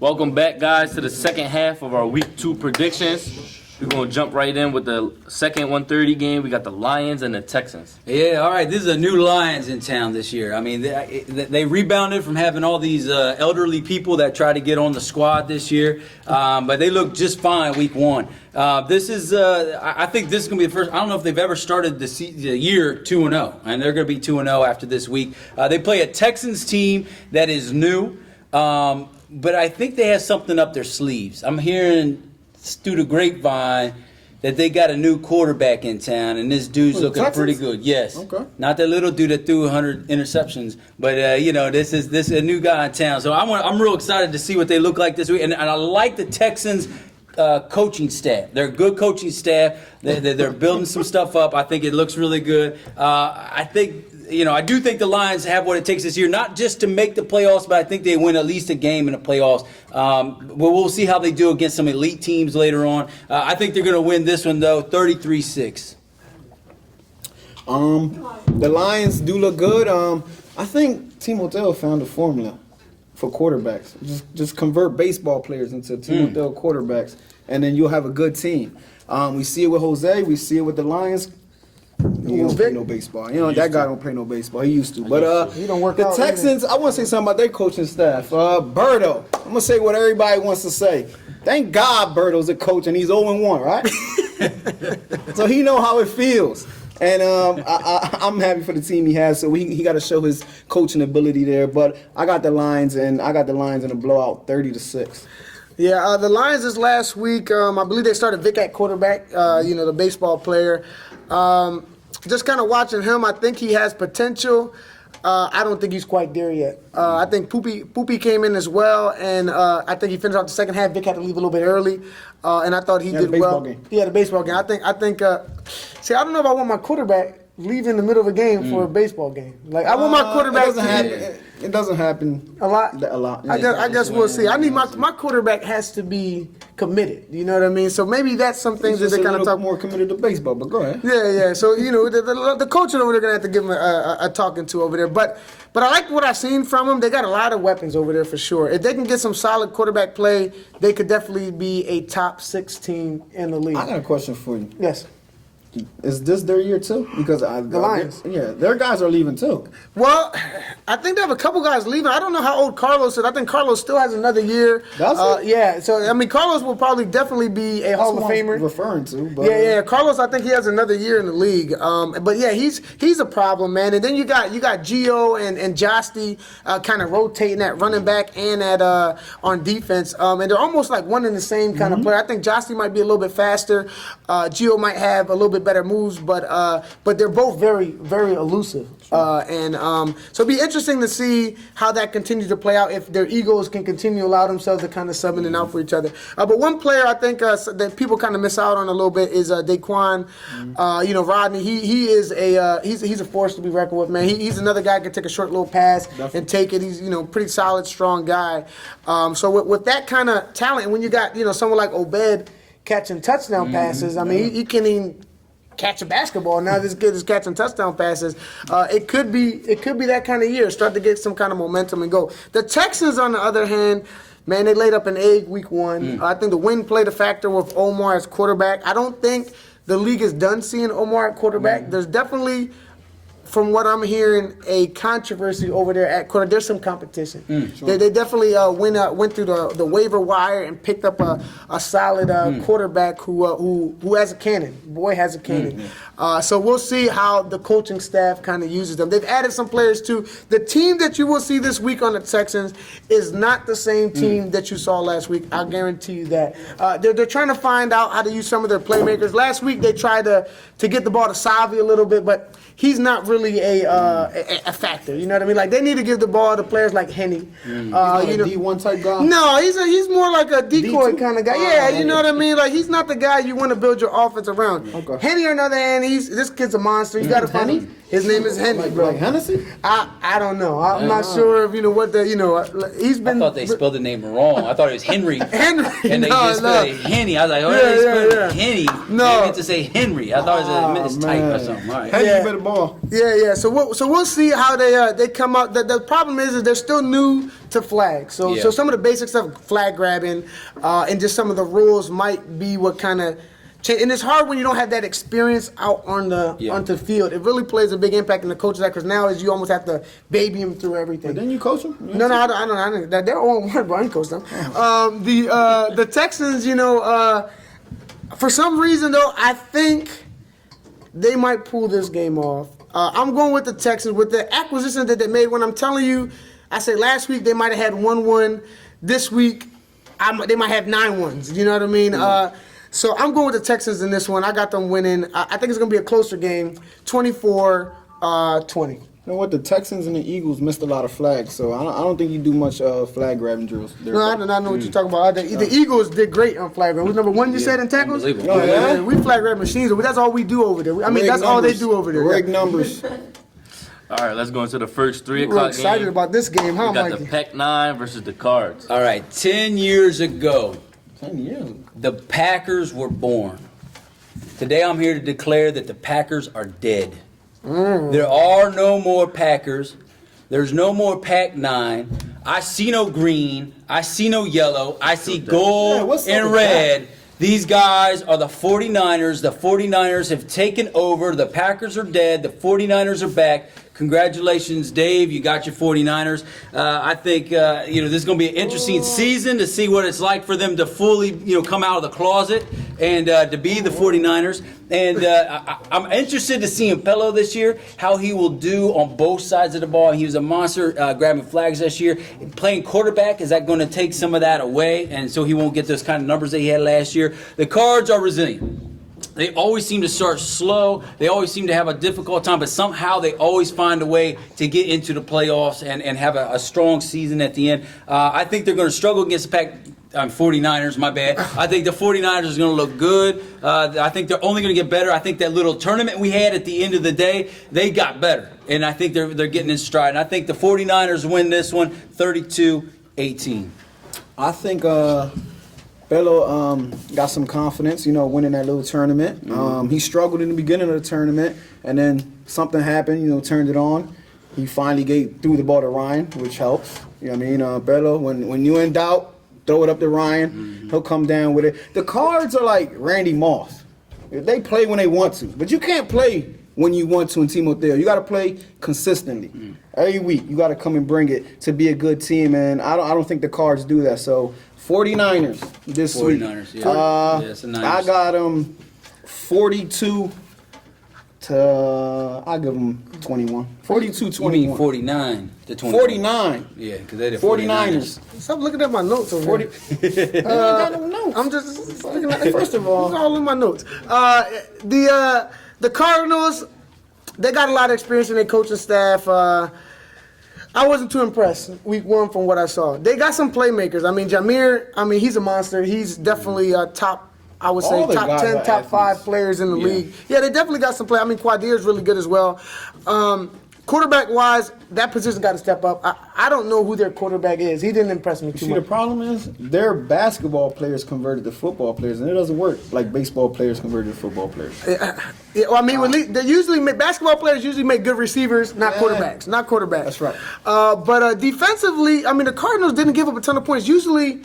Welcome back, guys, to the second half of our Week 2 predictions. We're going to jump right in with the second 1:30 game. We got the Lions and the Texans. Yeah, all right. This is a new Lions in town this year. I mean, they rebounded from having all these elderly people that try to get on the squad this year, but they look just fine Week 1. I think this is going to be the first. I don't know if they've ever started the year 2-0, and they're going to be 2-0 after this week. They play a Texans team that is new, but I think they have something up their sleeves. I'm hearing through the grapevine that they got a new quarterback in town, and this dude's looking pretty good. Yes, okay. Not that little dude that threw 100 interceptions, but this is a new guy in town. So I'm real excited to see what they look like this week, and I like the Texans. Coaching staff. They're a good coaching staff. They're building some stuff up. I think it looks really good. I do think the Lions have what it takes this year, not just to make the playoffs, but I think they win at least a game in the playoffs. We'll see how they do against some elite teams later on. I think they're going to win this one, though, 33-6. The Lions do look good. I think Timoteo found a formula for quarterbacks. Just convert baseball players into Timoteo quarterbacks, and then you'll have a good team. We see it with Jose. We see it with the Lions. He don't play no baseball. That guy don't play no baseball. He used to. But he don't work the out Texans, I want to say something about their coaching staff. Berto. I'm going to say what everybody wants to say. Thank God Berto's a coach, and he's 0-1, right? So he know how it feels. And I'm happy for the team he has. So he got to show his coaching ability there. But I got the Lions, and I got the Lions in a blowout, 30-6. Yeah, the Lions this last week, I believe they started Vic at quarterback, the baseball player. Just kind of watching him, I think he has potential. I don't think he's quite there yet. I think Poopy came in as well, and I think he finished off the second half. Vic had to leave a little bit early, and I thought he did well. He had a baseball game. I think. See, I don't know if I want my quarterback leaving in the middle of a game for a baseball game. Like I want my quarterback. It doesn't happen a lot. I guess we'll see. I need my quarterback has to be committed. You know what I mean? So maybe that's some things that they kind of talk more committed to baseball. But go ahead. Yeah. So the coach over there gonna have to give him a talking to over there. But I like what I've seen from them. They got a lot of weapons over there for sure. If they can get some solid quarterback play, they could definitely be a top 6 team in the league. I got a question for you. Yes. Is this their year too? Because the Lions. Their guys are leaving too. Well, I think they have a couple guys leaving. I don't know how old Carlos is. I think Carlos still has another year. Does he? Yeah. So I mean, Carlos will probably definitely be a Hall of Famer. I'm referring to. But, yeah. Carlos, I think he has another year in the league. But yeah, he's a problem, man. And then you got Gio and Josty kind of rotating at running back and at on defense. And they're almost like one and the same kind of player. I think Josty might be a little bit faster. Gio might have a little bit better moves, but they're both very, very elusive. So it'll be interesting to see how that continues to play out, if their egos can continue to allow themselves to kind of sub in and out for each other. But one player I think that people kind of miss out on a little bit is Daquan. Rodney. He is he's a force to be reckoned with, man. He's another guy who can take a short little pass and take it. He's pretty solid, strong guy. So with that kind of talent, and when you got someone like Obed catching touchdown passes, I mean he can even catch a basketball. Now this kid is catching touchdown passes. It could be that kind of year. Start to get some kind of momentum and go. The Texans, on the other hand, man, they laid up an egg Week 1. I think the win played a factor with Omar as quarterback. I don't think the league is done seeing Omar at quarterback. There's definitely, from what I'm hearing, a controversy over there at quarterback. There's some competition. Sure. They definitely went through the waiver wire and picked up a solid quarterback who has a cannon. Boy has a cannon. So we'll see how the coaching staff kind of uses them. They've added some players too. The team that you will see this week on the Texans is not the same team that you saw last week. I'll guarantee you that. They're trying to find out how to use some of their playmakers. Last week they tried to get the ball to Savi a little bit, but he's not really a factor. You know what I mean? Like they need to give the ball to players like Henny. A D1 type guy? No, he's more like a decoy kind of guy. Yeah, you know what I mean? Like he's not the guy you want to build your offense around. Okay. Henny, on the other hand, this kid's a monster. You got to find him. His name is Henry, bro. Like Hennessy? I don't know. I'm not sure if what the he's been. I thought they spelled the name wrong. I thought it was Henry. Henry. And they just spelled it Henny. I was like, they spelled it Henny. No. They meant to say Henry. I thought it was a type or something. All right. Henry Yeah. better ball. Yeah. So we'll see how they come out. The problem is they're still new to flag. So some of the basic stuff, flag grabbing, and just some of the rules might be what kind of. And it's hard when you don't have that experience out on the field. It really plays a big impact in the coach's act because now is you almost have to baby him through everything. But didn't you coach him? No, I don't. They're 0-1, but I didn't coach them. The Texans, for some reason though, I think they might pull this game off. I'm going with the Texans with the acquisition that they made. When I'm telling you, I said last week they might have had 1-1. This week, they might have 9-1s. You know what I mean? So I'm going with the Texans in this one. I got them winning. I think it's going to be a closer game, 24-20. You know what? The Texans and the Eagles missed a lot of flags, so I don't think you do much flag grabbing drills. No, I do not know what you're talking about. The Eagles did great on flag grab. Who's number one you said in tackles? Unbelievable. Oh, yeah? We flag grab machines. That's all we do over there. I mean, that's all they do over there. Rig numbers. All right, let's go into the first 3 We're o'clock excited game. about this game, huh, We got Mikey? the Pac-9 versus the Cards. All right. 10 years ago, 10 years. the Packers were born. Today I'm here to declare that the Packers are dead. There are no more Packers. There's no more Pac-9. I see no green. I see no yellow. I see Yeah, gold what's up and with red. These guys are the 49ers. The 49ers have taken over. The Packers are dead. The 49ers are back. Congratulations, Dave. You got your 49ers. I think this is going to be an interesting season to see what it's like for them to fully come out of the closet and to be the 49ers. And I'm interested to see Impello this year, how he will do on both sides of the ball. He was a monster grabbing flags this year. Playing quarterback, is that going to take some of that away? And so he won't get those kind of numbers that he had last year. The Cards are resilient. They always seem to start slow. They always seem to have a difficult time, but somehow they always find a way to get into the playoffs and have a strong season at the end. I think they're going to struggle against the 49ers, my bad. I think the 49ers is going to look good. I think they're only going to get better. I think that little tournament we had at the end of the day, they got better. And I think they're getting in stride. And I think the 49ers win this one 32-18. I think Bello got some confidence, winning that little tournament. He struggled in the beginning of the tournament, and then something happened, turned it on. He finally threw the ball to Ryan, which helps. You know what I mean? Bello, when you're in doubt, throw it up to Ryan. He'll come down with it. The Cards are like Randy Moss. They play when they want to, but you can't play when you want to in Timoteo. You got to play consistently. Every week, you got to come and bring it to be a good team, and I don't think the Cards do that. So 49ers this week. 49ers, yeah. It's the Niners. I got them 42 to, I give them 21. 42-21. You mean 49 to 20? 49. Yeah, because they're the 49ers. Stop looking at my notes over 40. here. I got no notes. I'm just looking at. First of all, it's all in my notes. The Cardinals, they got a lot of experience in their coaching staff. I wasn't too impressed week one from what I saw. They got some playmakers. I mean, Jameer, he's a monster. He's definitely a top, I would say, All the top guys 10, are top 5 athletes. players in the league. Yeah, they definitely got some play. I mean, Quadir's really good as well. Quarterback-wise, that position got to step up. I don't know who their quarterback is. He didn't impress me too see, the much. problem is their basketball players converted to football players, and it doesn't work like baseball players converted to football players. Yeah, well, I mean, they usually basketball players usually make good receivers, not quarterbacks. Not quarterbacks. That's right. But defensively, I mean, the Cardinals didn't give up a ton of points. Usually,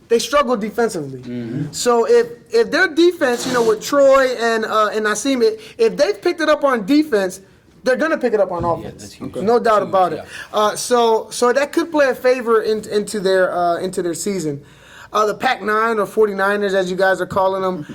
they struggle defensively. So if their defense, with Troy and Nassim, if they've picked it up on defense, they're gonna pick it up on offense. that's huge. No doubt Huge, about it. So that could play a favor into their season. The Pac-9 or 49ers, as you guys are calling them,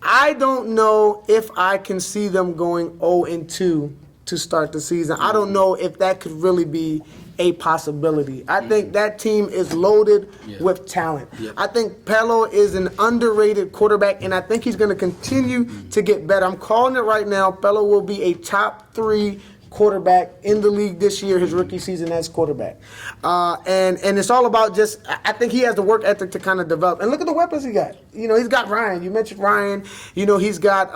I don't know if I can see them going 0-2 to start the season. I don't know if that could really be a possibility. I think that team is loaded with talent. I think Pello is an underrated quarterback, and I think he's going to continue to get better. I'm calling it right now. Pello will be a top 3 quarterback in the league this year, his rookie season as quarterback. And it's all about just, I think he has the work ethic to kind of develop. And look at the weapons he got. You know, he's got Ryan. You mentioned Ryan. You know, he's got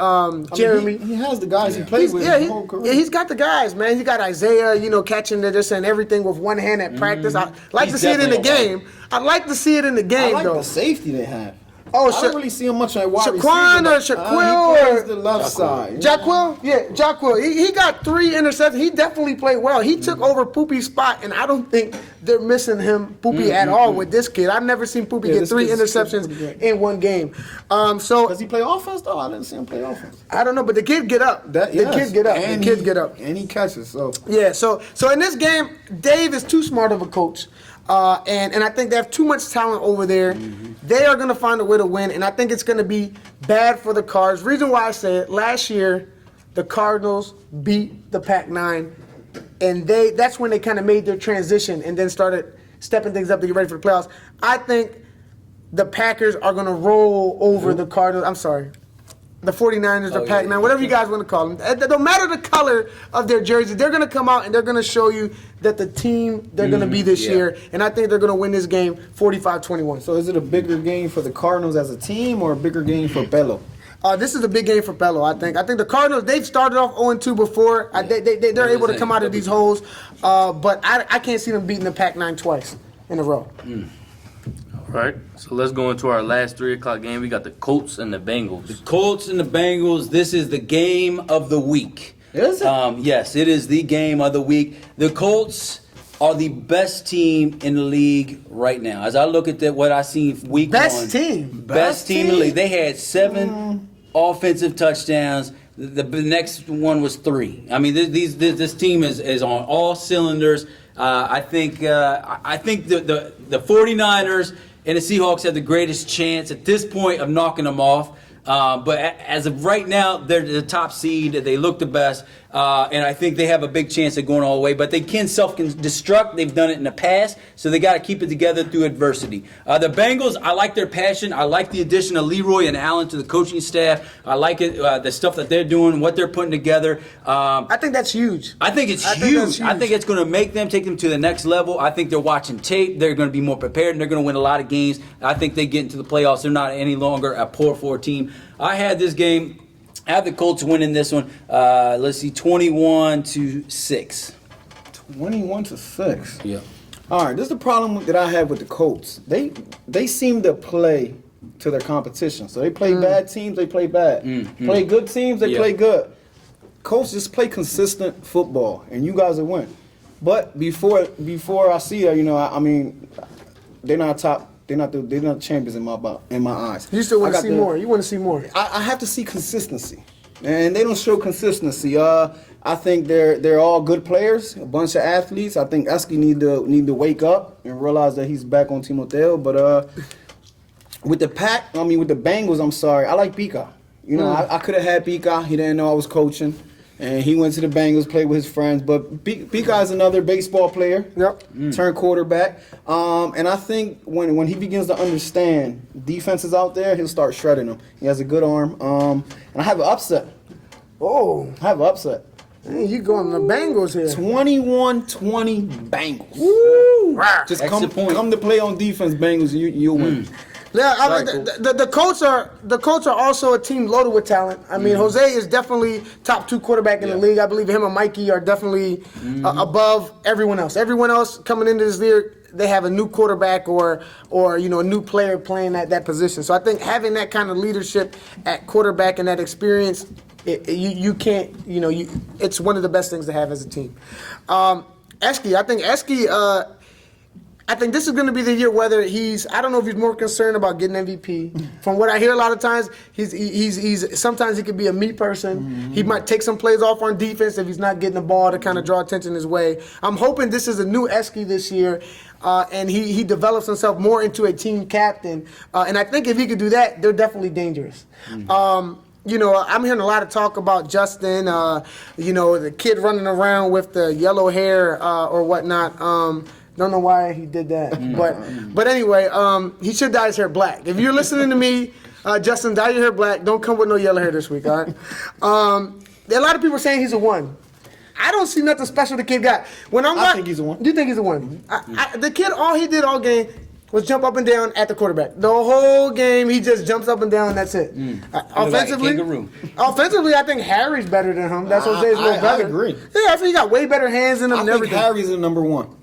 Jeremy. He has the guys he played with his whole career. Yeah, he's got the guys, man. He got Isaiah, you know, catching this and everything with one hand at practice. I like to see it in the game. I'd like to see it in the game, I like though. the safety they have. Oh, I don't really see him much on wide receiver. Shaquan or Shaquille he plays or the left side. Jaquil? Yeah, Jaquil. He got 3 interceptions. He definitely played well. He took over Poopy's spot, and I don't think they're missing him, Poopy, at all with this kid. I've never seen Poopy get 3 interceptions in one game. Does he play offense, though? I didn't see him play offense. I don't know, but the kid get up. The kid get up. And the kid get up. And he catches, so. Yeah, so in this game, Dave is too smart of a coach. And I think they have too much talent over there. They are going to find a way to win, and I think it's going to be bad for the Cards. Reason why I say it, last year, the Cardinals beat the Pac-9, and that's when they kind of made their transition and then started stepping things up to get ready for the playoffs. I think the Packers are going to roll over the Cardinals. I'm sorry. The 49ers, the Pac-9, whatever you guys want to call them. No matter the color of their jersey, they're going to come out and they're going to show you that the team they're going to be this year. And I think they're going to win this game 45-21. So is it a bigger game for the Cardinals as a team or a bigger game for Bello? This is a big game for Bello, I think. I think the Cardinals, they've started off 0-2 before. They're able to come out of these holes. But I can't see them beating the Pac-9 twice in a row. All right, so let's go into our last 3 o'clock game. We got the Colts and the Bengals. The Colts and the Bengals, this is the game of the week. Is it? Yes, it is the game of the week. The Colts are the best team in the league right now. As I look at what I see week Best one. team. Best team in the league. They had 7 offensive touchdowns. The next one was 3. I mean, this team is on all cylinders. I think the 49ers and the Seahawks have the greatest chance at this point of knocking them off. But as of right now, they're the top seed. They look the best. And I think they have a big chance of going all the way. But they can self-destruct. They've done it in the past. So they got to keep it together through adversity. The Bengals, I like their passion. I like the addition of Leroy and Allen to the coaching staff. I like it, the stuff that they're doing, what they're putting together. I think that's huge. I think it's huge. I think it's going to take them to the next level. I think they're watching tape. They're going to be more prepared, and they're going to win a lot of games. I think they get into the playoffs. They're not any longer a poor 4 team. I had this game. I have the Colts winning this one. Let's see, 21-6. 21-6. Yeah. All right, this is the problem that I have with the Colts. They seem to play to their competition. So they play bad teams, they play bad. Play good teams, they play good. Colts just play consistent football, and you guys will win. But before I see that, I mean, they're not top. They're not champions in my eyes. You still want to see more. You want to see more. I have to see consistency, and they don't show consistency. I think they're all good players, a bunch of athletes. I think Esky need to wake up and realize that he's back on Timoteo. But with the Bengals, I'm sorry. I like Pika. I could have had Pika. He didn't know I was coaching. And he went to the Bengals, played with his friends. But Pika is another baseball player. Yep. Turned quarterback. And I think when he begins to understand defenses out there, he'll start shredding them. He has a good arm. And I have an upset. Oh. I have an upset. Hey, you going to the Bengals here. 21-20 Bengals. Woo! Just come to play on defense, Bengals, and you'll win. Yeah, I mean, the Colts are also a team loaded with talent. I mean, Jose is definitely top 2 quarterback in the league. I believe him and Mikey are definitely above everyone else. Everyone else coming into this year, they have a new quarterback or a new player playing at that position. So I think having that kind of leadership at quarterback and that experience, you can't, it's one of the best things to have as a team. Esky, I think this is going to be the year whether I don't know if he's more concerned about getting MVP. From what I hear a lot of times, he's sometimes he could be a me person. He might take some plays off on defense if he's not getting the ball to kind of draw attention his way. I'm hoping this is a new Esky this year, and he develops himself more into a team captain. And I think if he could do that, they're definitely dangerous. I'm hearing a lot of talk about Justin, the kid running around with the yellow hair or whatnot. Don't know why he did that, but anyway, he should dye his hair black. If you're listening to me, Justin, dye your hair black. Don't come with no yellow hair this week, all right? A lot of people are saying he's a 1. I don't see nothing special the kid got. When I think he's a one. You think he's a one? The kid, all he did all game was jump up and down at the quarterback. The whole game, he just jumps up and down, and that's it. Offensively, offensively, I think Harry's better than him. That's what Jose's a little better. I agree. Yeah, I think he got way better hands than him. I think Harry's the number one.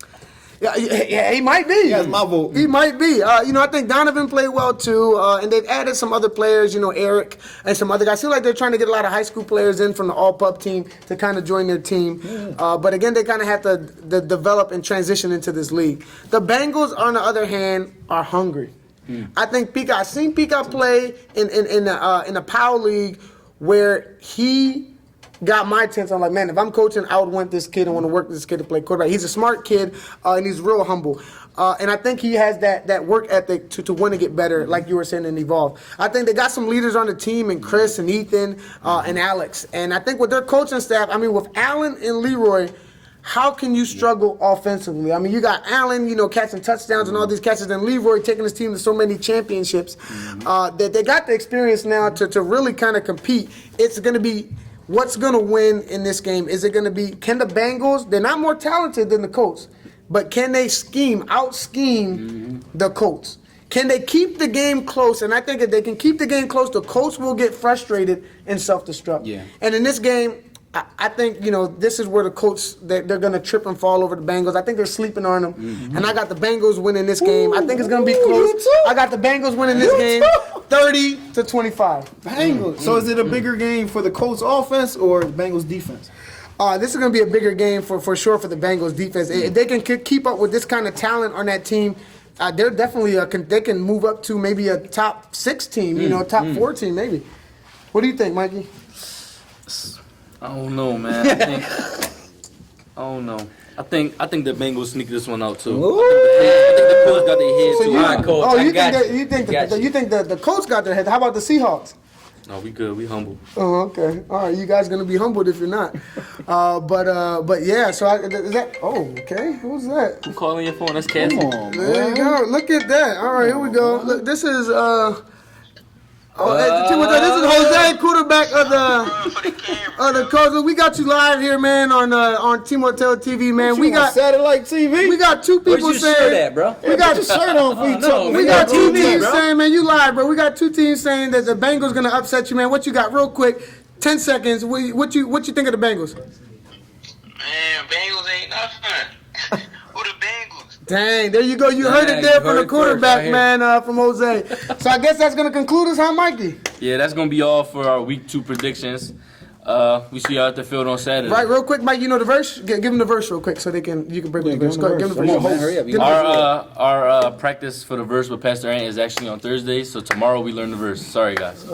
Yeah, he might be. That's my vote. He might be. I think Donovan played well too, and they've added some other players. Eric and some other guys. I feel like they're trying to get a lot of high school players in from the all-pup team to kind of join their team. But again, they kind of have to develop and transition into this league. The Bengals, on the other hand, are hungry. I think I've seen Pika play in the Power League where he got my attention. I'm like, man, if I'm coaching, I would want this kid and want to work with this kid to play quarterback. He's a smart kid, and he's real humble. And I think he has that work ethic to want to get better, like you were saying, and evolve. I think they got some leaders on the team, and Chris and Ethan and Alex. And I think with their coaching staff, with Allen and Leroy, how can you struggle offensively? You got Allen, catching touchdowns and all these catches, and Leroy taking his team to so many championships that they got the experience now to really kind of compete. It's going to be what's going to win in this game. Is it going to be, can the Bengals, they're not more talented than the Colts, but can they out-scheme the Colts? Can they keep the game close? And I think if they can keep the game close, the Colts will get frustrated and self-destruct. Yeah. And in this game, I think, this is where the Colts, they're going to trip and fall over the Bengals. I think they're sleeping on them. And I got the Bengals winning this game. I think it's going to be close. I got the Bengals winning this game 30-25. Bengals. So is it a bigger game for the Colts offense or the Bengals defense? This is going to be a bigger game for sure for the Bengals defense. If they can keep up with this kind of talent on that team, they're definitely they can move up to maybe a top 6 team, top 4 team maybe. What do you think, Mikey? I don't know, man. I don't know. I think the Bengals sneak this one out too. I think the Colts got their head too high. Colts. You think the Colts got their head? How about the Seahawks? No, we good. We humble. Oh, okay. All right, you guys gonna be humbled if you're not. But yeah. So is that? Oh, okay. Who's that? Who calling your phone? That's Cassie. There you go. Look at that. All right, here we go. Look, this is this is Jose, quarterback of the Colts. We got you live here, man, on Timoteo TV, man. We got satellite TV. We got 2 people Where's your saying shirt at, bro? We got your shirt on for you talking. We got 2 teams bro. saying, man, you live, bro. We got 2 teams saying that the Bengals gonna upset you, man. What you got, real quick? 10 seconds. What you think of the Bengals? Man, Bengals ain't nothing. Who the Bengals? Dang, there you go. You heard it there from the quarterback, man, from Jose. So I guess that's gonna conclude us, huh, Mikey? Yeah, that's gonna be all for our week 2 predictions. We see y'all at the field on Saturday. Right, real quick, Mike. You know the verse. Give them the verse real quick so you can break the verse. Go ahead, give them the Come on, verse. man, hurry up. Our practice for the verse with Pastor Ant is actually on Thursday, so tomorrow we learn the verse. Sorry, guys.